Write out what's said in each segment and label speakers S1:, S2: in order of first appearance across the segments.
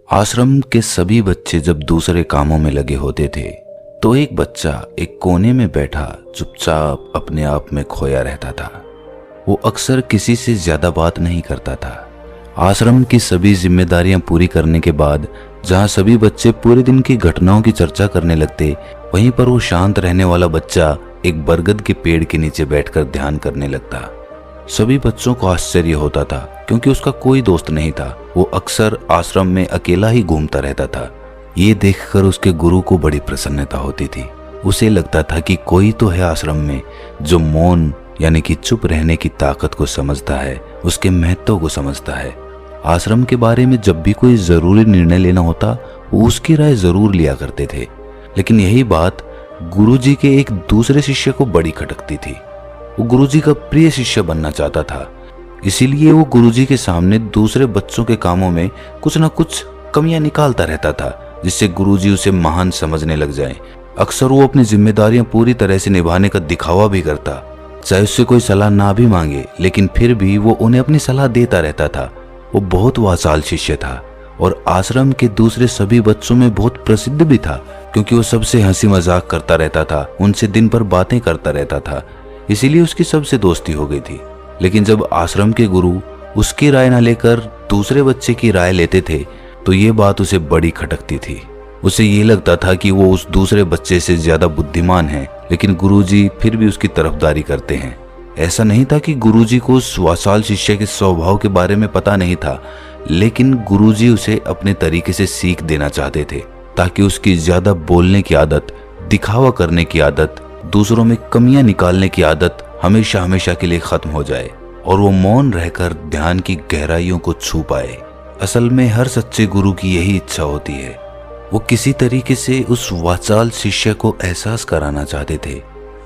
S1: आश्रम के सभी बच्चे जब दूसरे कामों में लगे होते थे तो एक बच्चा एक कोने में बैठा चुपचाप अपने आप में खोया रहता था। वो अक्सर किसी से ज्यादा बात नहीं करता था। आश्रम की सभी जिम्मेदारियां पूरी करने के बाद जहां सभी बच्चे पूरे दिन की घटनाओं की चर्चा करने लगते, वहीं पर वो शांत रहने वाला बच्चा एक बरगद के पेड़ के नीचे बैठकर ध्यान करने लगता। सभी बच्चों को आश्चर्य होता था क्योंकि उसका कोई दोस्त नहीं था। वो अक्सर आश्रम में अकेला ही घूमता रहता था। ये देखकर उसके गुरु को बड़ी प्रसन्नता होती थी। उसे लगता था कि कोई तो है आश्रम में जो मौन यानी कि चुप रहने की ताकत को समझता है, उसके महत्व को समझता है। आश्रम के बारे में जब भी कोई जरूरी निर्णय लेना होता वो उसकी राय जरूर लिया करते थे, लेकिन यही बात गुरुजी के एक दूसरे शिष्य को बड़ी खटकती थी। वो गुरुजी का प्रिय शिष्य बनना चाहता था, इसीलिए वो गुरुजी के सामने दूसरे बच्चों के कामों में कुछ न कुछ कमियां निकालता रहता था, जिससे गुरुजी उसे महान समझने लग जाएं। अक्सर वो अपनी जिम्मेदारियां पूरी तरह से निभाने का दिखावा भी करता, चाहे उससे कोई सलाह ना भी मांगे, लेकिन फिर भी वो उन्हें अपनी सलाह देता रहता था। वो बहुत वाचाल शिष्य था और आश्रम के दूसरे सभी बच्चों में बहुत प्रसिद्ध भी था, क्योंकि वो सबसे हंसी मजाक करता रहता था, उनसे दिन भर बातें करता रहता था। इसीलिए उसकी सबसे दोस्ती हो गई थी। लेकिन जब आश्रम के गुरु उसकी राय न लेकर दूसरे बच्चे की राय लेते थे तो ये बात उसे बड़ी खटकती थी। उसे ये लगता था कि वो उस दूसरे बच्चे से ज्यादा बुद्धिमान है, लेकिन गुरुजी फिर भी उसकी तरफदारी करते हैं। ऐसा नहीं था कि गुरुजी को उस वाचाल शिष्य के स्वभाव के बारे में पता नहीं था, लेकिन गुरुजी उसे अपने तरीके से सीख देना चाहते थे, ताकि उसकी ज्यादा बोलने की आदत, दिखावा करने की आदत, दूसरों में कमियां निकालने की आदत हमेशा हमेशा के लिए खत्म हो जाए और वो मौन रहकर ध्यान की गहराइयों को छू पाए। असल में हर सच्चे गुरु की यही इच्छा होती है। वो किसी तरीके से उस वाचाल शिष्य को एहसास कराना चाहते थे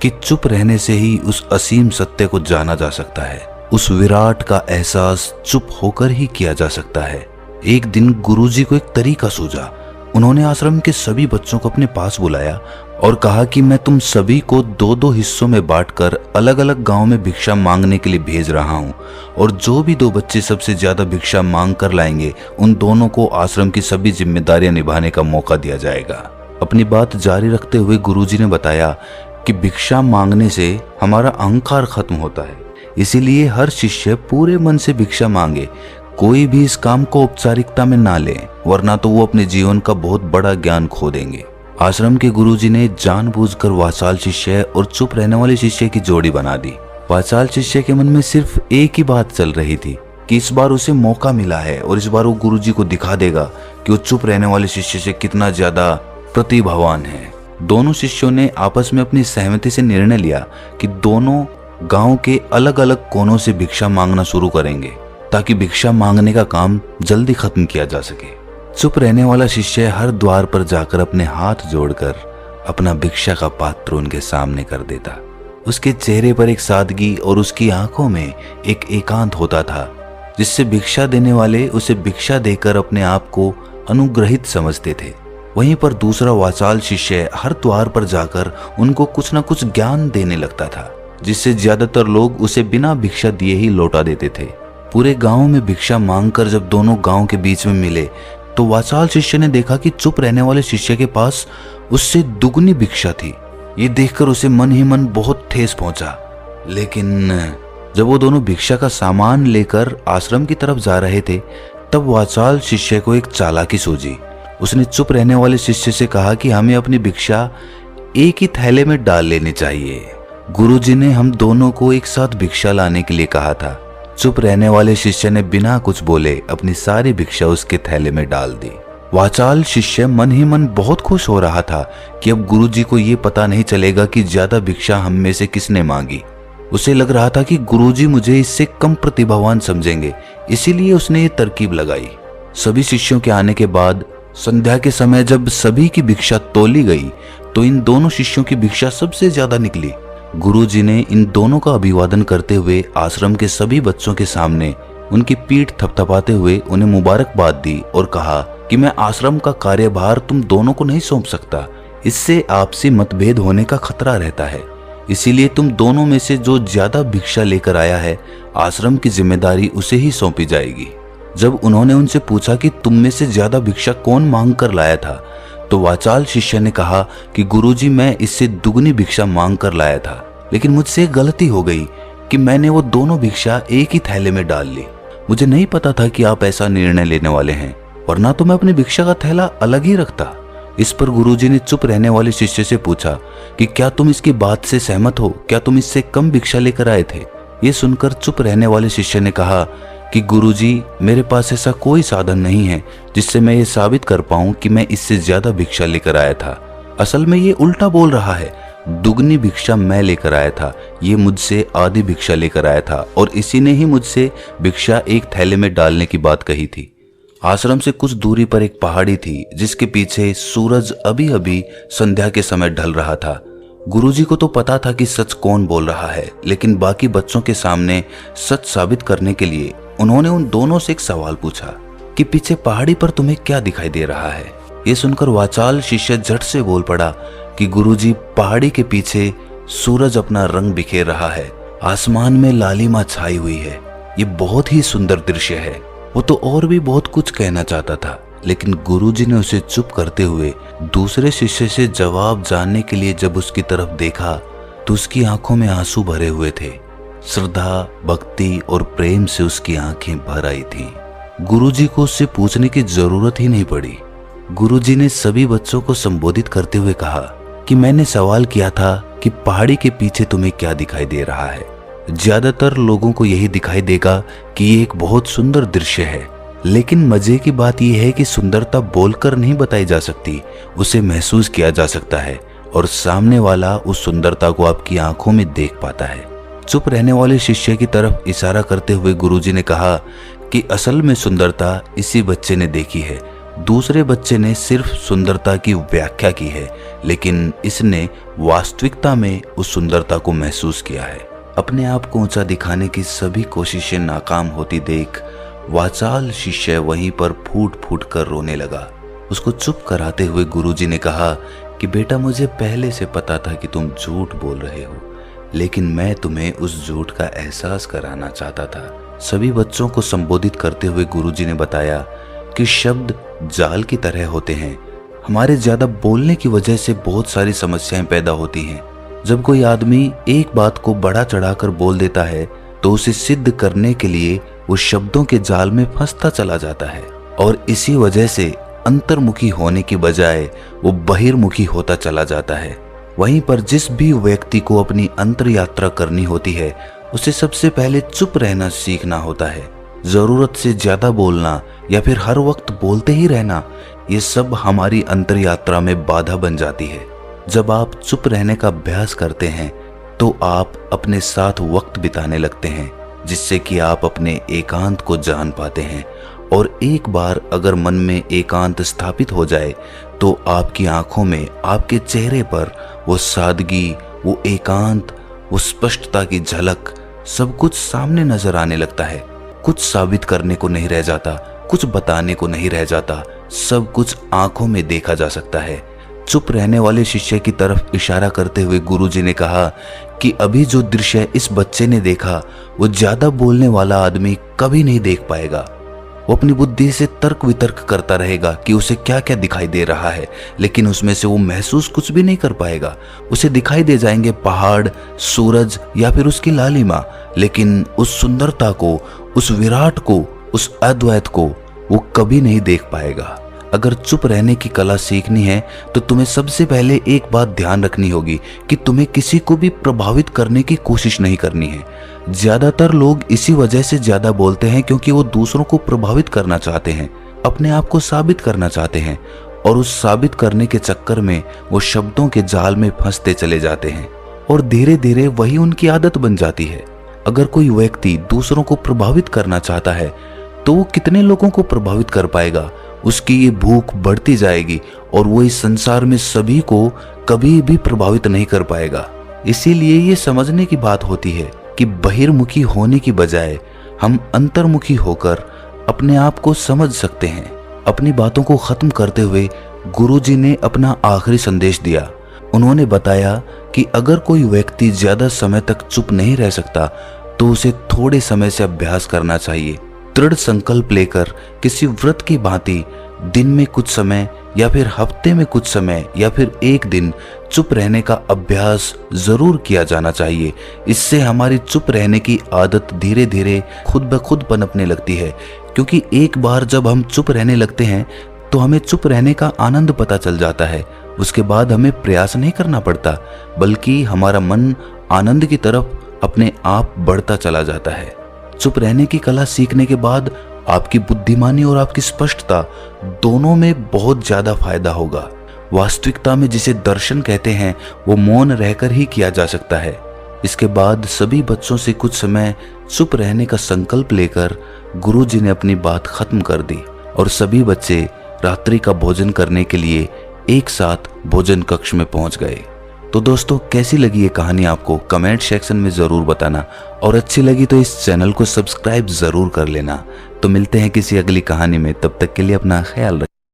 S1: कि चुप रहने से ही उस असीम सत्य को जाना जा सकता है। उस विराट का एहसास चुप होकर ही किया जा सकता है। एक दिन गुरुजी को एक तरीका सूझा। उन्होंने आश्रम के सभी बच्चों को अपने पास बुलाया और कहा कि मैं तुम सभी को दो दो हिस्सों में बांटकर अलग अलग गांव में भिक्षा मांगने के लिए भेज रहा हूं, और जो भी दो बच्चे सबसे ज्यादा भिक्षा मांग कर लाएंगे उन दोनों को आश्रम की सभी जिम्मेदारियां निभाने का मौका दिया जाएगा। अपनी बात जारी रखते हुए गुरुजी ने बताया कि भिक्षा मांगने से हमारा अहंकार खत्म होता है, इसीलिए हर शिष्य पूरे मन से भिक्षा मांगे। कोई भी इस काम को औपचारिकता में ना ले, वरना तो वो अपने जीवन का बहुत बड़ा ज्ञान खो देंगे। आश्रम के गुरुजी ने जानबूझकर वाचाल शिष्य और चुप रहने वाले शिष्य की जोड़ी बना दी। वाचाल शिष्य के मन में सिर्फ एक ही बात चल रही थी कि इस बार उसे मौका मिला है और इस बार वो गुरुजी को दिखा देगा कि वो चुप रहने वाले शिष्य से कितना ज्यादा प्रतिभावान है। दोनों शिष्यों ने आपस में अपनी सहमति से निर्णय लिया कि दोनों गांव के अलग अलग कोनों से भिक्षा मांगना शुरू करेंगे, ताकि भिक्षा मांगने का काम जल्दी खत्म किया जा सके। चुप रहने वाला शिष्य हर द्वार पर जाकर अपने हाथ जोड़कर अपना भिक्षा का पात्र उनके सामने कर देता। उसके चेहरे पर एक सादगी और उसकी आंखों में एक एकांत होता था, जिससे भिक्षा देने वाले उसे भिक्षा देकर अपने आप को अनुग्रहित समझते थे। वहीं पर दूसरा वाचाल शिष्य हर द्वार पर जाकर उनको कुछ न कुछ ज्ञान देने लगता था, जिससे ज्यादातर लोग उसे बिना भिक्षा दिए ही लौटा देते थे। पूरे गांव में भिक्षा मांगकर जब दोनों गांव के बीच में मिले तो वाचाल शिष्य ने देखा कि चुप रहने वाले शिष्य के पास उससे दुगनी भिक्षा थी। ये देखकर उसे मन ही मन बहुत ठेस पहुंचा। लेकिन जब वो दोनों भिक्षा का सामान लेकर आश्रम की तरफ जा रहे थे तब वाचाल शिष्य को एक चालाकी सूझी। उसने चुप रहने वाले शिष्य से कहा कि हमें अपनी भिक्षा एक ही थैले में डाल लेनी चाहिए। गुरुजी ने हम दोनों को एक साथ भिक्षा लाने के लिए कहा था। चुप रहने वाले शिष्य ने बिना कुछ बोले अपनी सारी भिक्षा उसके थैले में डाल दी। वाचाल शिष्य मन ही मन बहुत खुश हो रहा था कि अब गुरुजी को ये पता नहीं चलेगा कि ज्यादा भिक्षा हम में से किसने मांगी। उसे लग रहा था कि गुरुजी मुझे इससे कम प्रतिभावान समझेंगे, इसीलिए उसने ये तरकीब लगाई। सभी शिष्यों के आने के बाद संध्या के समय जब सभी की भिक्षा तोली गई तो इन दोनों शिष्यों की भिक्षा सबसे ज्यादा निकली। गुरुजी ने इन दोनों का अभिवादन करते हुए आश्रम के सभी बच्चों के सामने उनकी पीठ थपथपाते हुए उन्हें मुबारकबाद दी और कहा कि मैं आश्रम का कार्यभार तुम दोनों को नहीं सौंप सकता, इससे आपसी मतभेद होने का खतरा रहता है। इसीलिए तुम दोनों में से जो ज्यादा भिक्षा लेकर आया है, आश्रम की जिम्मेदारी उसे ही सौंपी जाएगी। जब उन्होंने उनसे पूछा कि तुम में से ज्यादा भिक्षा कौन मांग कर लाया था, तो वाचाल शिष्य ने कहा कि गुरुजी, मैं इससे दुगनी भिक्षा मांग कर लाया था, लेकिन मुझसे एक गलती हो गई कि मैंने वो दोनों भिक्षा एक ही थैले में डाल ली। मुझे नहीं पता था कि आप ऐसा निर्णय लेने वाले हैं, वरना तो मैं अपनी भिक्षा का थैला अलग ही रखता। इस पर गुरुजी ने चुप रहने वाले शिष्य से पूछा कि क्या तुम इसकी बात से सहमत हो? क्या तुम इससे कम भिक्षा लेकर आए थे? ये सुनकर चुप रहने वाले शिष्य ने कहा कि गुरुजी, मेरे पास ऐसा कोई साधन नहीं है जिससे मैं ये साबित कर पाऊं कि मैं इससे ज्यादा भिक्षा लेकर आया था। असल में ये उल्टा बोल रहा है। दुगनी भिक्षा मैं लेकर आया था, ये मुझसे आधी भिक्षा लेकर आया था और इसी ने ही मुझसे भिक्षा एक थैले में डालने की बात कही थी। आश्रम से कुछ दूरी पर एक पहाड़ी थी जिसके पीछे सूरज अभी अभी संध्या के समय ढल रहा था। गुरुजी को तो पता था कि सच कौन बोल रहा है, लेकिन बाकी बच्चों के सामने सच साबित करने के लिए उन्होंने उन दोनों से एक सवाल पूछा कि पीछे पहाड़ी पर तुम्हें क्या दिखाई दे रहा है? ये सुनकर वाचाल शिष्य झट से बोल पड़ा कि गुरुजी, पहाड़ी के पीछे सूरज अपना रंग बिखेर रहा है, आसमान में लालिमा छाई हुई है, ये बहुत ही सुंदर दृश्य है। वो तो और भी बहुत कुछ कहना चाहता था, लेकिन गुरुजी ने उसे चुप करते हुए दूसरे शिष्य से जवाब जानने के लिए जब उसकी तरफ देखा तो उसकी आंखों में आंसू भरे हुए थे। श्रद्धा, भक्ति और प्रेम से उसकी आंखें भर आई थीं। गुरुजी को उससे पूछने की जरूरत ही नहीं पड़ी। गुरुजी ने सभी बच्चों को संबोधित करते हुए कहा कि मैंने सवाल किया था कि पहाड़ी के पीछे तुम्हें क्या दिखाई दे रहा है। ज्यादातर लोगों को यही दिखाई देगा कि ये एक बहुत सुंदर दृश्य है, लेकिन मजे की बात यह है कि सुंदरता बोलकर नहीं बताई जा सकती, उसे महसूस किया जा सकता है और सामने वाला उस सुंदरता को आपकी आंखों में देख पाता है। चुप रहने वाले शिष्य की तरफ इशारा करते हुए गुरुजी ने कहा कि असल में सुंदरता इसी बच्चे ने देखी है, दूसरे बच्चे ने सिर्फ सुंदरता की व्याख्या की है, लेकिन इसने वास्तविकता में उस सुंदरता को महसूस किया है। अपने आप को ऊंचा दिखाने की सभी कोशिशें नाकाम होती देख वाचाल शिष्य वहीं पर फूट फूट कर रोने लगा। उसको चुप कराते हुए गुरुजी ने कहा कि बेटा, मुझे पहले से पता था कि तुम झूठ बोल रहे हो, लेकिन मैं तुम्हें उस झूठ का एहसास कराना चाहता था। सभी बच्चों को संबोधित करते हुए गुरुजी ने बताया कि शब्द जाल की तरह होते हैं। हमारे ज्यादा बोलने की वजह से बहुत सारी समस्याएं पैदा होती हैं। जब कोई आदमी एक बात को बढ़ा चढ़ाकर बोल देता है तो उसे सिद्ध करने के लिए वो शब्दों के जाल में फंसता चला जाता है और इसी वजह से अंतर्मुखी होने की बजाय वो बहिर्मुखी होता चला जाता है। वहीं पर जिस भी व्यक्ति को अपनी अंतर यात्रा करनी होती है उसे सबसे पहले चुप रहना सीखना होता है। जरूरत से ज्यादा बोलना या फिर हर वक्त बोलते ही रहना, ये सब हमारी अंतर यात्रा में बाधा बन जाती है। जब आप चुप रहने का अभ्यास करते हैं तो आप अपने साथ वक्त बिताने लगते हैं, जिससे कि आप अपने एकांत को जान पाते हैं। और एक बार अगर मन में एकांत स्थापित हो जाए तो आपकी आंखों में, आपके चेहरे पर वो सादगी, वो एकांत, वो स्पष्टता की झलक, सब कुछ सामने नजर आने लगता है। कुछ साबित करने को नहीं रह जाता, कुछ बताने को नहीं रह जाता, सब कुछ आंखों में देखा जा सकता है। चुप रहने वाले शिष्य की तरफ इशारा करते हुए गुरुजी ने कहा कि अभी जो दृश्य इस बच्चे ने देखा वो ज्यादा बोलने वाला आदमी कभी नहीं देख पाएगा। वो अपनी बुद्धि से तर्क वितर्क करता रहेगा कि उसे क्या क्या दिखाई दे रहा है, लेकिन उसमें से वो महसूस कुछ भी नहीं कर पाएगा। उसे दिखाई दे जाएंगे पहाड़, सूरज या फिर उसकी लालिमा, लेकिन उस सुंदरता को, उस विराट को, उस अद्वैत को वो कभी नहीं देख पाएगा। अगर चुप रहने की कला सीखनी है तो तुम्हें सबसे पहले एक बात ध्यान रखनी होगी कि तुम्हें किसी को भी प्रभावित करने की कोशिश नहीं करनी है। ज्यादातर लोग इसी वजह से ज्यादा बोलते हैं क्योंकि वो दूसरों को प्रभावित करना चाहते हैं, अपने आप को साबित करना चाहते हैं, और उस साबित करने के चक्कर में वो शब्दों के जाल में फंसते चले जाते हैं और धीरे धीरे वही उनकी आदत बन जाती है। अगर कोई व्यक्ति दूसरों को प्रभावित करना चाहता है तो वो कितने लोगों को प्रभावित कर पाएगा? उसकी ये भूख बढ़ती जाएगी और वो इस संसार में सभी को कभी भी प्रभावित नहीं कर पाएगा। इसीलिए ये समझने की बात होती है कि बहिर्मुखी होने की बजाय हम अंतर्मुखी होकर अपने आप को समझ सकते हैं। अपनी बातों को खत्म करते हुए गुरुजी ने अपना आखिरी संदेश दिया। उन्होंने बताया कि अगर कोई व्यक्ति ज्यादा समय तक चुप नहीं रह सकता तो उसे थोड़े समय से अभ्यास करना चाहिए। दृढ़ संकल्प लेकर किसी व्रत की भांति दिन में कुछ समय या फिर हफ्ते में कुछ समय या फिर एक दिन चुप रहने का अभ्यास जरूर किया जाना चाहिए। इससे हमारी चुप रहने की आदत धीरे धीरे खुद ब खुद पनपने लगती है, क्योंकि एक बार जब हम चुप रहने लगते हैं तो हमें चुप रहने का आनंद पता चल जाता है। उसके बाद हमें प्रयास नहीं करना पड़ता, बल्कि हमारा मन आनंद की तरफ अपने आप बढ़ता चला जाता है। चुप रहने की कला सीखने के बाद आपकी बुद्धिमानी और आपकी स्पष्टता दोनों में बहुत ज्यादा फायदा होगा। वास्तविकता में जिसे दर्शन कहते हैं वो मौन रहकर ही किया जा सकता है। इसके बाद सभी बच्चों से कुछ समय चुप रहने का संकल्प लेकर गुरुजी ने अपनी बात खत्म कर दी और सभी बच्चे रात्रि का भोजन करने के लिए एक साथ भोजन कक्ष में पहुंच गए। तो दोस्तों, कैसी लगी ये कहानी आपको कमेंट सेक्शन में जरूर बताना, और अच्छी लगी तो इस चैनल को सब्सक्राइब जरूर कर लेना। तो मिलते हैं किसी अगली कहानी में, तब तक के लिए अपना ख्याल रखें।